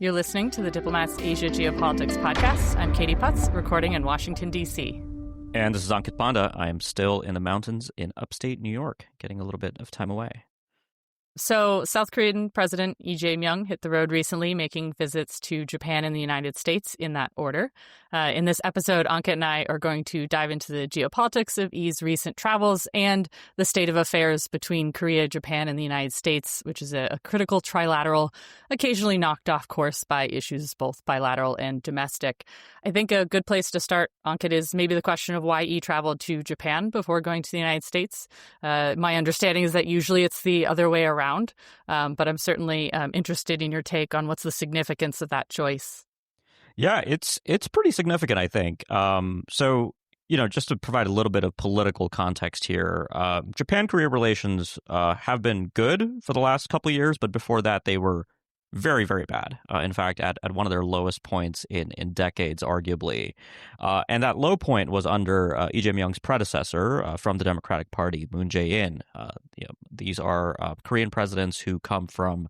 You're listening to the Diplomats Asia Geopolitics podcast. I'm Katie Putz, recording in Washington, D.C. And this is Ankit Panda. I am still in the mountains in upstate New York, getting a little bit of time away. So, South Korean President Lee Jae-myung hit the road recently, making visits to Japan and the United States in that order. In this episode, Ankit and I are going to dive into the geopolitics of Lee's recent travels and the state of affairs between Korea, Japan, and the United States, which is a critical trilateral, occasionally knocked off course by issues both bilateral and domestic. I think a good place to start, Ankit, is maybe the question of why Lee traveled to Japan before going to the United States. My understanding is that usually it's the other way around, but I'm certainly interested in your take on what's the significance of that choice. Yeah, it's pretty significant, I think. So, just to provide a little bit of political context here, Japan-Korea relations have been good for the last couple of years, but before that, they were very, very bad. In fact, at one of their lowest points in decades, arguably. And that low point was under Lee Jae-myung's predecessor from the Democratic Party, Moon Jae-in. These are Korean presidents who come from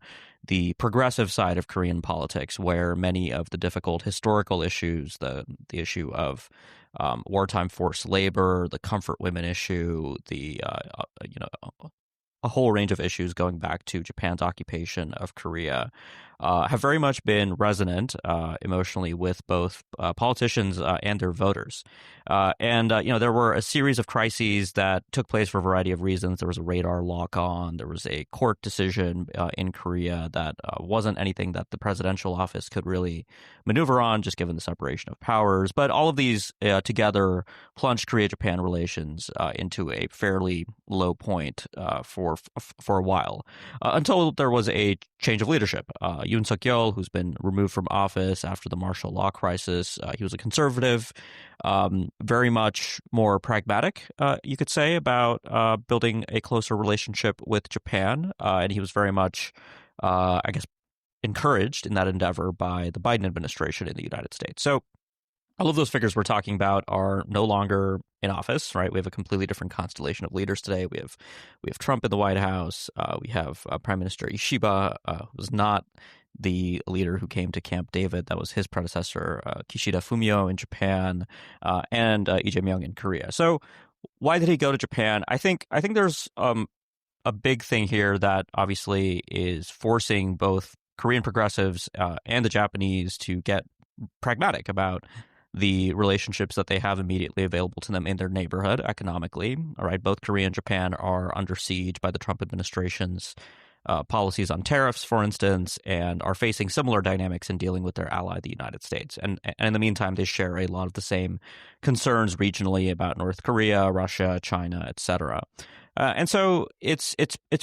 the progressive side of Korean politics, where many of the difficult historical issues, the issue of wartime forced labor, the comfort women issue, a whole range of issues going back to Japan's occupation of Korea, have very much been resonant emotionally with both politicians and their voters. There were a series of crises that took place for a variety of reasons. There was a radar lock-on. There was a court decision in Korea that wasn't anything that the presidential office could really maneuver on, just given the separation of powers. But all of these together plunged Korea-Japan relations into a fairly low point for a while, until there was a change of leadership. Yoon Suk-yeol, who's been removed from office after the martial law crisis, he was a conservative, very much more pragmatic, you could say, about building a closer relationship with Japan. And he was very much, encouraged in that endeavor by the Biden administration in the United States. So all of those figures we're talking about are no longer in office, right? We have a completely different constellation of leaders today. We have Trump in the White House. We have Prime Minister Ishiba, who was not the leader who came to Camp David. That was his predecessor, Kishida Fumio in Japan, and Lee Jae-myung in Korea. So why did he go to Japan? I think there's a big thing here that obviously is forcing both Korean progressives and the Japanese to get pragmatic about the relationships that they have immediately available to them in their neighborhood economically. All right, both Korea and Japan are under siege by the Trump administration's policies on tariffs, for instance, and are facing similar dynamics in dealing with their ally, the United States. And in the meantime, they share a lot of the same concerns regionally about North Korea, Russia, China, etc. And so it's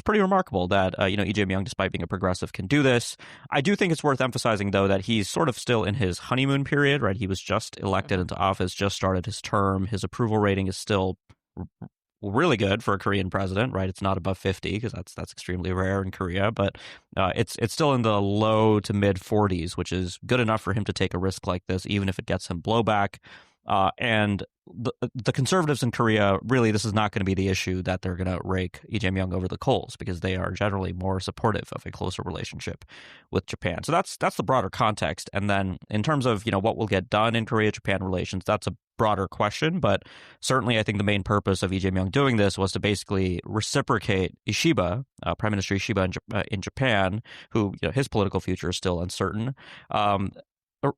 pretty remarkable that Lee Jae-myung, despite being a progressive, can do this. I do think it's worth emphasizing, though, that he's sort of still in his honeymoon period, right? He was just elected into office, just started his term. His approval rating is still really good for a Korean president, right? It's not above 50 because that's extremely rare in Korea, but it's still in the low to mid 40s, which is good enough for him to take a risk like this, even if it gets him blowback. And the conservatives in Korea, really, this is not going to be the issue that they're going to rake Lee Jae-myung over the coals, because they are generally more supportive of a closer relationship with Japan. So that's the broader context. And then in terms of, what will get done in Korea-Japan relations, that's a broader question. But certainly I think the main purpose of Lee Jae-myung doing this was to basically reciprocate Ishiba, Prime Minister Ishiba in Japan, who, his political future is still uncertain.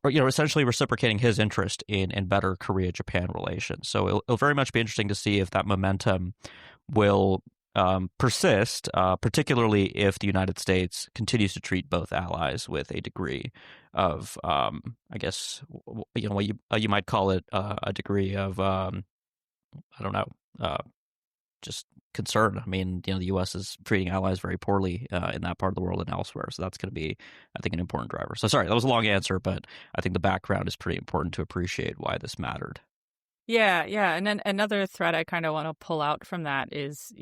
Essentially reciprocating his interest in better Korea-Japan relations. So it'll very much be interesting to see if that momentum will persist, particularly if the United States continues to treat both allies with a degree of, what you might call it a degree of, just concern. I mean, the U.S. is treating allies very poorly in that part of the world and elsewhere. So that's going to be, I think, an important driver. So sorry, that was a long answer, but I think the background is pretty important to appreciate why this mattered. Yeah. And then another thread I kind of want to pull out from that is,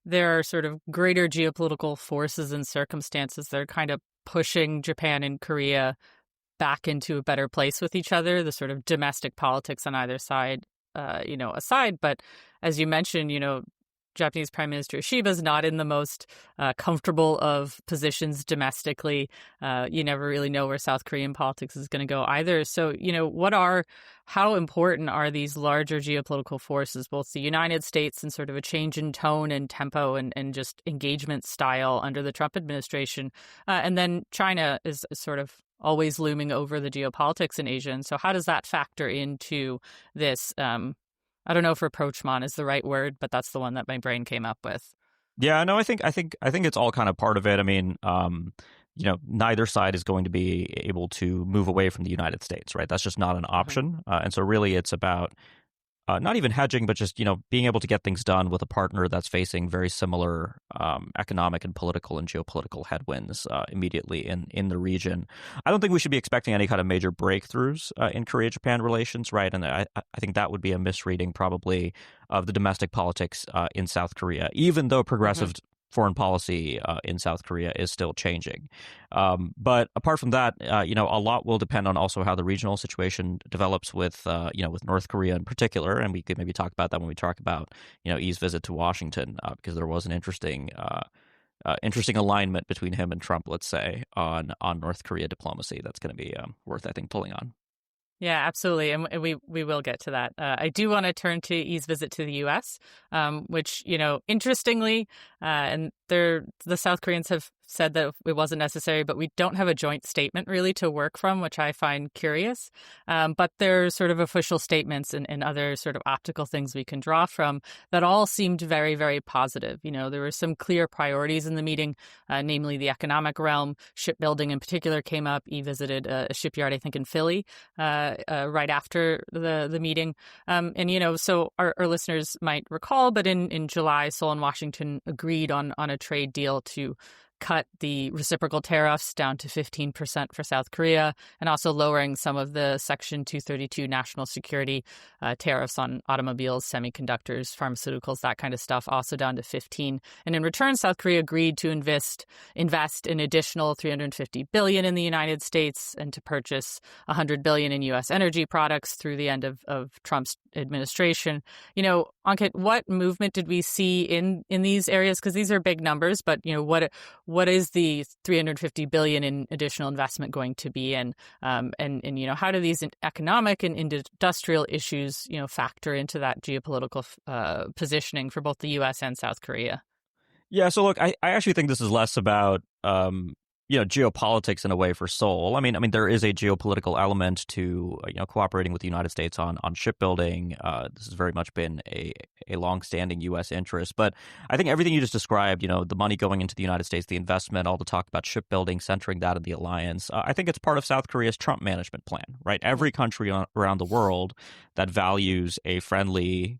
there are sort of greater geopolitical forces and circumstances that are kind of pushing Japan and Korea back into a better place with each other, the sort of domestic politics on either side, aside. But as you mentioned, Japanese Prime Minister Shiba is not in the most comfortable of positions domestically. You never really know where South Korean politics is going to go either. So, how important are these larger geopolitical forces, both the United States and sort of a change in tone and tempo and just engagement style under the Trump administration, and then China is sort of always looming over the geopolitics in Asia. And so how does that factor into this? I don't know if rapprochement is the right word, but that's the one that my brain came up with. Yeah, no, I think it's all kind of part of it. I mean, neither side is going to be able to move away from the United States, right? That's just not an option. And so really it's about not even hedging, but just, being able to get things done with a partner that's facing very similar economic and political and geopolitical headwinds immediately in the region. I don't think we should be expecting any kind of major breakthroughs in Korea-Japan relations, right? And I think that would be a misreading probably of the domestic politics in South Korea, even though progressive foreign policy in South Korea is still changing. But apart from that, a lot will depend on also how the regional situation develops with North Korea in particular. And we could maybe talk about that when we talk about, Yi's visit to Washington, because there was an interesting alignment between him and Trump, let's say, on North Korea diplomacy that's going to be worth, I think, pulling on. Yeah, absolutely. And we will get to that. I do want to turn to Yi's visit to the U.S., which, interestingly, and the South Koreans have said that it wasn't necessary, but we don't have a joint statement really to work from, which I find curious. But there's sort of official statements and other sort of optical things we can draw from that all seemed very, very positive. There were some clear priorities in the meeting, namely the economic realm. Shipbuilding in particular came up. He visited a shipyard, I think, in Philly right after the meeting. So our listeners might recall, but in July, Seoul and Washington agreed on a trade deal to cut the reciprocal tariffs down to 15% for South Korea, and also lowering some of the Section 232 national security tariffs on automobiles, semiconductors, pharmaceuticals, that kind of stuff, also down to 15. And in return, South Korea agreed to invest an additional $350 billion in the United States and to purchase $100 billion in U.S. energy products through the end of Trump's administration. Ankit, what movement did we see in these areas? Because these are big numbers, but what is the $350 billion in additional investment going to be in? And how do these economic and industrial issues, factor into that geopolitical positioning for both the U.S. and South Korea? Yeah, so look, I actually think this is less about geopolitics in a way for Seoul. I mean, there is a geopolitical element to cooperating with the United States on shipbuilding. This has very much been a longstanding U.S. interest. But I think everything you just described, the money going into the United States, the investment, all the talk about shipbuilding, centering that in the alliance, I think it's part of South Korea's Trump management plan, right? Every country around the world that values a friendly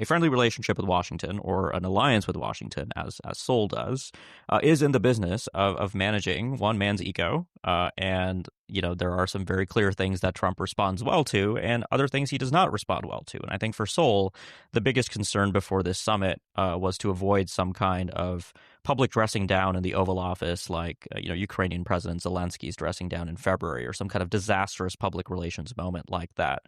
relationship with Washington or an alliance with Washington, as Seoul does, is in the business of managing one man's ego. And, there are some very clear things that Trump responds well to and other things he does not respond well to. And I think for Seoul, the biggest concern before this summit was to avoid some kind of public dressing down in the Oval Office, like, Ukrainian President Zelensky's dressing down in February, or some kind of disastrous public relations moment like that.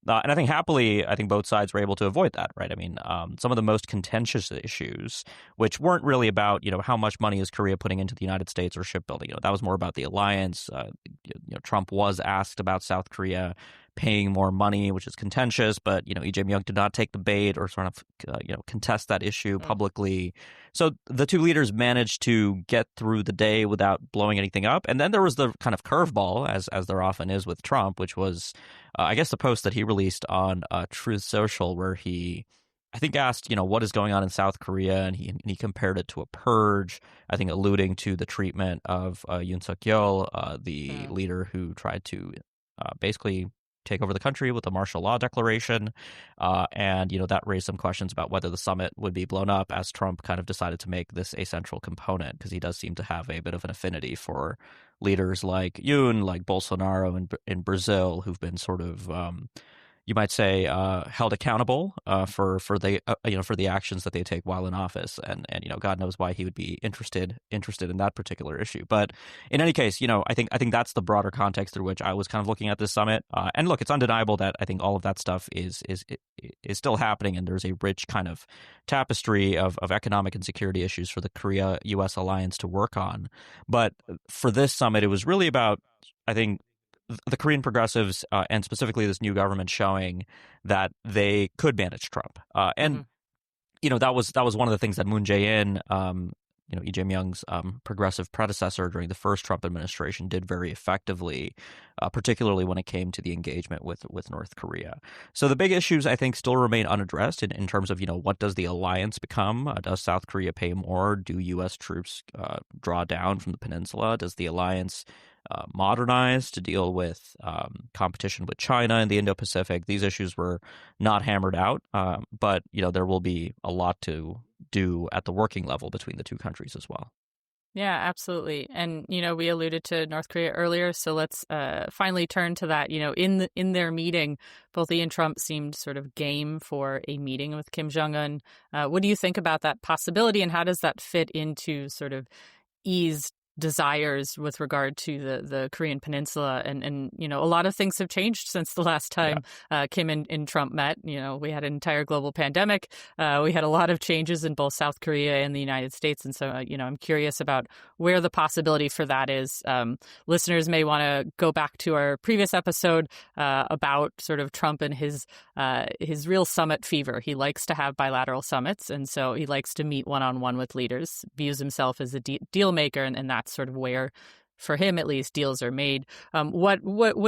And I think happily, both sides were able to avoid that, right? I mean, some of the most contentious issues, which weren't really about, how much money is Korea putting into the United States or shipbuilding, that was more about the alliance. Trump was asked about South Korea paying more money, which is contentious, but, Lee Jae-myung did not take the bait or sort of, contest that issue publicly. So the two leaders managed to get through the day without blowing anything up. And then there was the kind of curveball, as there often is with Trump, which was, the post that he released on Truth Social, where he, I think, asked, what is going on in South Korea, and he compared it to a purge, I think alluding to the treatment of Yoon Suk-yeol, the leader who tried to basically take over the country with the martial law declaration. And, that raised some questions about whether the summit would be blown up, as Trump kind of decided to make this a central component, because he does seem to have a bit of an affinity for leaders like Yoon, like Bolsonaro in Brazil, who've been sort of, you might say, held accountable for the actions that they take while in office, and God knows why he would be interested in that particular issue. But in any case, I think that's the broader context through which I was kind of looking at this summit. And look, it's undeniable that I think all of that stuff is still happening, and there's a rich kind of tapestry of economic and security issues for the Korea-U.S. alliance to work on. But for this summit, it was really about, I think, the Korean progressives and specifically this new government showing that they could manage Trump. And that was one of the things that Moon Jae-in, Lee Jae-myung's progressive predecessor during the first Trump administration, did very effectively, particularly when it came to the engagement with North Korea. So the big issues, I think, still remain unaddressed in terms of, what does the alliance become? Does South Korea pay more? Do U.S. troops draw down from the peninsula? Does the alliance modernize to deal with competition with China in the Indo-Pacific? These issues were not hammered out, but there will be a lot to do at the working level between the two countries as well. Yeah, absolutely. And, we alluded to North Korea earlier, so let's finally turn to that. In their meeting, both Lee and Trump seemed sort of game for a meeting with Kim Jong-un. What do you think about that possibility, and how does that fit into sort of Lee's desires with regard to the Korean Peninsula? And a lot of things have changed since the last time Kim and Trump met. We had an entire global pandemic. We had a lot of changes in both South Korea and the United States. And so, I'm curious about where the possibility for that is. Listeners may want to go back to our previous episode about sort of Trump and his real summit fever. He likes to have bilateral summits, and so he likes to meet one-on-one with leaders, views himself as a deal maker, and that's sort of where, for him at least, deals are made. What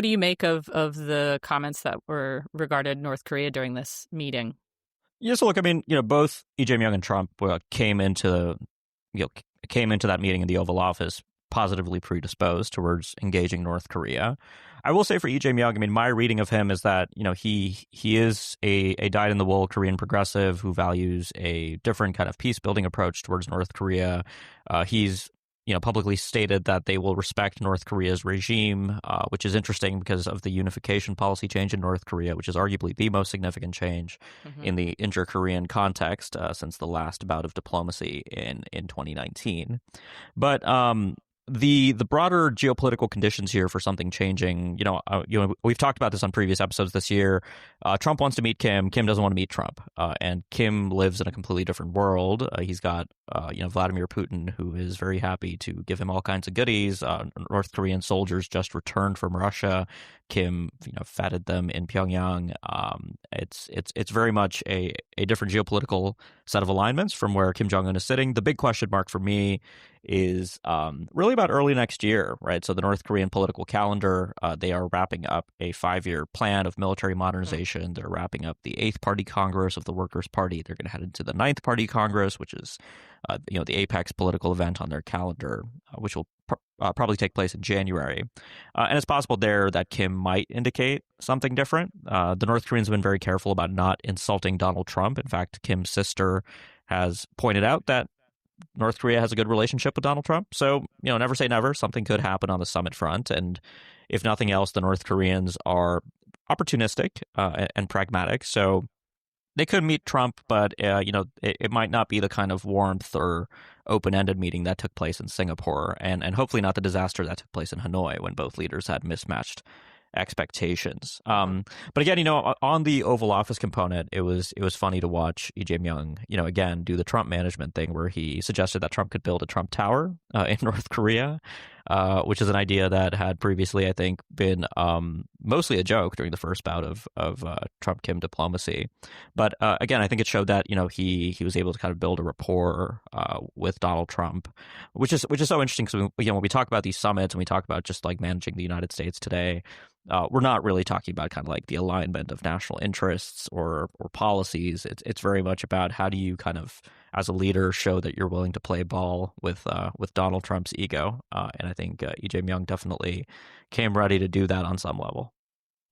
do you make of the comments that were regarded North Korea during this meeting? Yeah, so look, I mean, both Lee Jae-myung and Trump came into that meeting in the Oval Office positively predisposed towards engaging North Korea. I will say for Lee Jae-myung, I mean, my reading of him is that he is a dyed-in-the-wool Korean progressive who values a different kind of peace-building approach towards North Korea. He's publicly stated that they will respect North Korea's regime, which is interesting because of the unification policy change in North Korea, which is arguably the most significant change in the inter-Korean context since the last bout of diplomacy in 2019. But the broader geopolitical conditions here for something changing, we've talked about this on previous episodes this year. Trump wants to meet Kim. Kim doesn't want to meet Trump. And Kim lives in a completely different world. He's got, Vladimir Putin, who is very happy to give him all kinds of goodies. North Korean soldiers just returned from Russia. Kim, feted them in Pyongyang. It's very much a different geopolitical set of alignments from where Kim Jong-un is sitting. The big question mark for me is really about early next year, right? So the North Korean political calendar, they are wrapping up a 5-year plan of military modernization. They're wrapping up the 8th Party Congress of the Workers' Party. They're going to head into the 9th Party Congress, which is the apex political event on their calendar, which will probably take place in January. And it's possible there that Kim might indicate something different. The North Koreans have been very careful about not insulting Donald Trump. In fact, Kim's sister has pointed out that North Korea has a good relationship with Donald Trump. So, never say never. Something could happen on the summit front. And if nothing else, the North Koreans are opportunistic and pragmatic. So they could meet Trump, but, it might not be the kind of warmth or open-ended meeting that took place in Singapore, and hopefully not the disaster that took place in Hanoi when both leaders had mismatched expectations. But again, on the Oval Office component, it was funny to watch Lee Jae-myung, again, do the Trump management thing where he suggested that Trump could build a Trump Tower in North Korea, which is an idea that had previously, I think, been mostly a joke during the first bout of Trump-Kim diplomacy. But again, I think it showed that he was able to kind of build a rapport with Donald Trump, which is so interesting because when we talk about these summits and we talk about just like managing the United States today, we're not really talking about kind of like the alignment of national interests or policies. It's very much about how do you kind of, as a leader, show that you're willing to play ball with Donald Trump's ego. And I think Lee Jae-myung definitely came ready to do that on some level.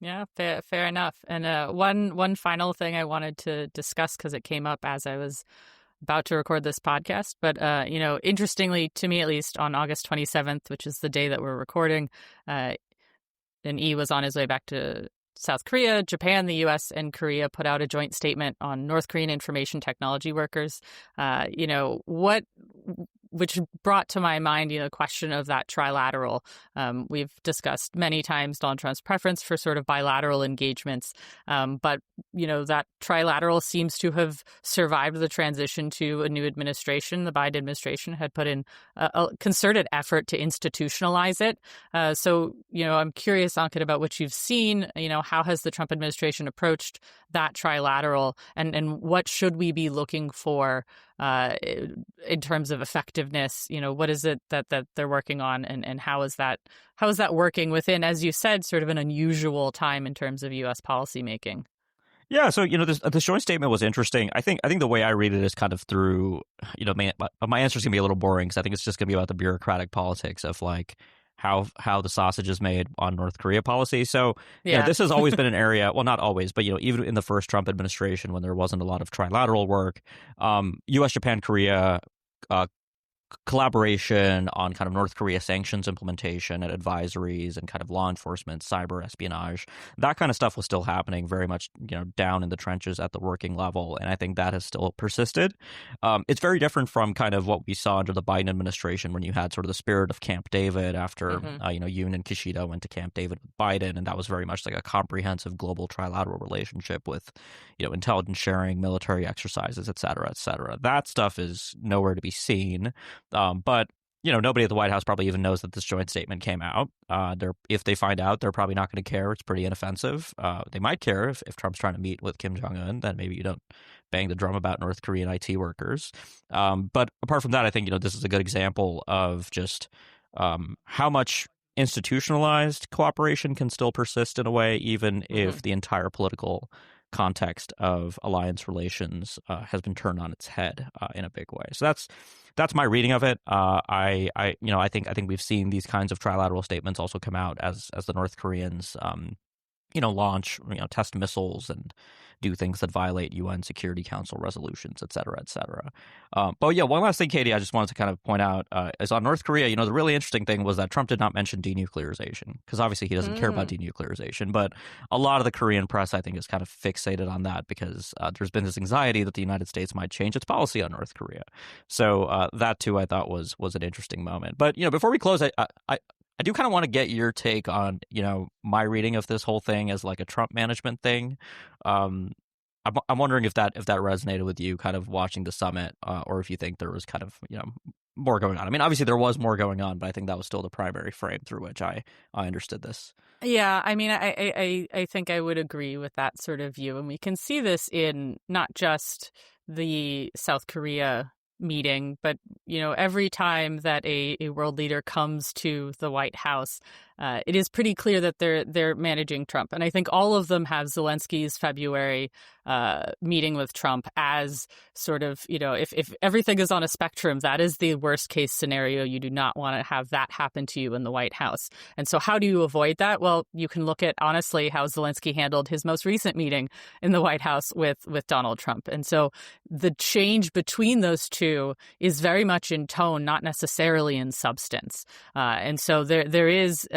Yeah, fair enough. And one final thing I wanted to discuss, because it came up as I was about to record this podcast. But, interestingly, to me at least, on August 27th, which is the day that we're recording, and E was on his way back to South Korea, Japan, the U.S., and Korea put out a joint statement on North Korean information technology workers. Which brought to my mind, the question of that trilateral. We've discussed many times Donald Trump's preference for sort of bilateral engagements, but that trilateral seems to have survived the transition to a new administration. The Biden administration had put in a concerted effort to institutionalize it. So I'm curious, Ankit, about what you've seen. How has the Trump administration approached that trilateral, and what should we be looking for in terms of effectiveness? What is it that they're working on, and how is that working within, as you said, sort of an unusual time in terms of U.S. policymaking? Yeah, so this joint statement was interesting. I think the way I read it is kind of through, my answer is gonna be a little boring because I think it's just gonna be about the bureaucratic politics of like how the sausage is made on North Korea policy. So this has always been an area, well, not always, but even in the first Trump administration when there wasn't a lot of trilateral work, U.S., Japan, Korea collaboration on kind of North Korea sanctions implementation and advisories and kind of law enforcement, cyber espionage, that kind of stuff was still happening very much, down in the trenches at the working level. And I think that has still persisted. It's very different from kind of what we saw under the Biden administration when you had sort of the spirit of Camp David after, Yoon and Kishida went to Camp David with Biden. And that was very much like a comprehensive global trilateral relationship with, intelligence sharing, military exercises, et cetera, et cetera. That stuff is nowhere to be seen. But nobody at the White House probably even knows that this joint statement came out. If they find out, they're probably not going to care. It's pretty inoffensive. They might care if Trump's trying to meet with Kim Jong-un. Then maybe you don't bang the drum about North Korean IT workers. But apart from that, I think this is a good example of just how much institutionalized cooperation can still persist in a way, even if the entire political context of alliance relations has been turned on its head in a big way. So that's my reading of it. I think we've seen these kinds of trilateral statements also come out as the North Koreans launch, test missiles and do things that violate UN Security Council resolutions, et cetera, et cetera. But yeah, one last thing, Katie, I just wanted to kind of point out is on North Korea, the really interesting thing was that Trump did not mention denuclearization because obviously he doesn't care about denuclearization. But a lot of the Korean press, I think, is kind of fixated on that because there's been this anxiety that the United States might change its policy on North Korea. So that, too, I thought was an interesting moment. But, before we close, I do kind of want to get your take on, my reading of this whole thing as like a Trump management thing. I'm wondering if that resonated with you, kind of watching the summit, or if you think there was kind of more going on. I mean, obviously there was more going on, but I think that was still the primary frame through which I understood this. Yeah, I mean, I think I would agree with that sort of view, and we can see this in not just the South Korea meeting, but every time that a world leader comes to the White House, it is pretty clear that they're managing Trump. And I think all of them have Zelensky's February meeting with Trump as sort of, if everything is on a spectrum, that is the worst case scenario. You do not want to have that happen to you in the White House. And so how do you avoid that? Well, you can look at, honestly, how Zelensky handled his most recent meeting in the White House with Donald Trump. And so the change between those two is very much in tone, not necessarily in substance. And so there is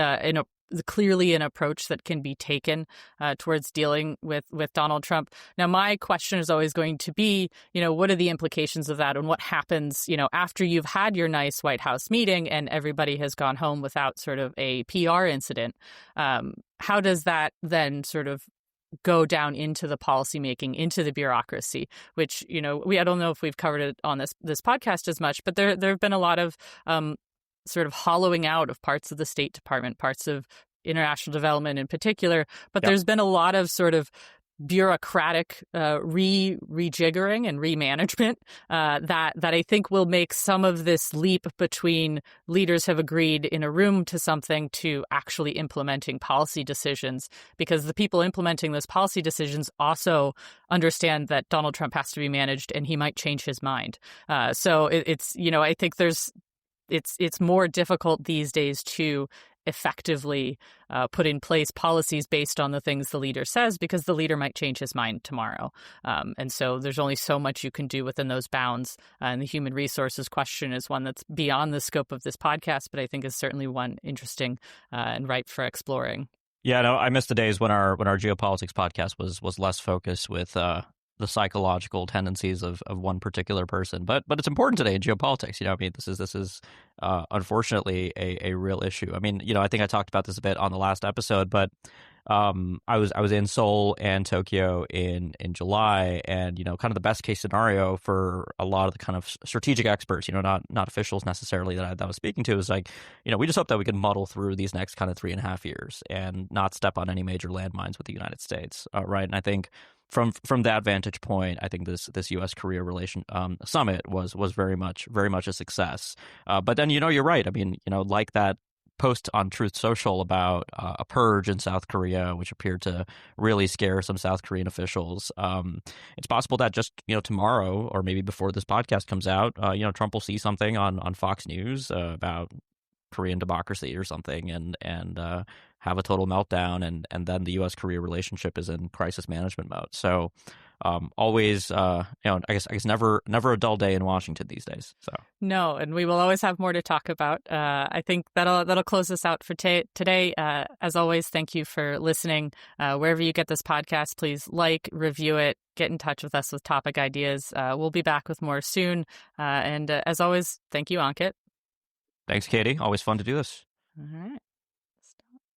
clearly an approach that can be taken towards dealing with Donald Trump. Now, my question is always going to be, what are the implications of that, and what happens, after you've had your nice White House meeting and everybody has gone home without sort of a PR incident? How does that then sort of go down into the policymaking, into the bureaucracy, which, I don't know if we've covered it on this podcast as much, but there have been a lot of sort of hollowing out of parts of the State Department, parts of international development in particular. But There's been a lot of sort of bureaucratic rejiggering and remanagement that I think will make some of this leap between leaders have agreed in a room to something to actually implementing policy decisions, because the people implementing those policy decisions also understand that Donald Trump has to be managed and he might change his mind. So it's I think it's more difficult these days to effectively put in place policies based on the things the leader says, because the leader might change his mind tomorrow. And so there's only so much you can do within those bounds. And the human resources question is one that's beyond the scope of this podcast, but I think is certainly one interesting and ripe for exploring. Yeah, no, I miss the days when our geopolitics podcast was less focused with the psychological tendencies of one particular person. But it's important today in geopolitics. I mean, this is unfortunately a real issue. I mean, I think I talked about this a bit on the last episode, but I was in Seoul and Tokyo in July, and kind of the best case scenario for a lot of the kind of strategic experts, not officials necessarily that I was speaking to, is like, we just hope that we can muddle through these next kind of 3.5 years and not step on any major landmines with the United States, right? And I think from that vantage point, I think this U.S. Korea relation summit was very much a success. But then you're right. I mean, like that post on Truth Social about a purge in South Korea, which appeared to really scare some South Korean officials. It's possible that just tomorrow, or maybe before this podcast comes out, Trump will see something on Fox News about Korean democracy or something, and have a total meltdown, and then the U.S. Korea relationship is in crisis management mode. So always, I guess never a dull day in Washington these days. So no, and we will always have more to talk about. I think that'll close us out for today. As always, thank you for listening. Wherever you get this podcast, please like, review it, get in touch with us with topic ideas. We'll be back with more soon. And as always, thank you, Ankit. Thanks, Katie. Always fun to do this. All right.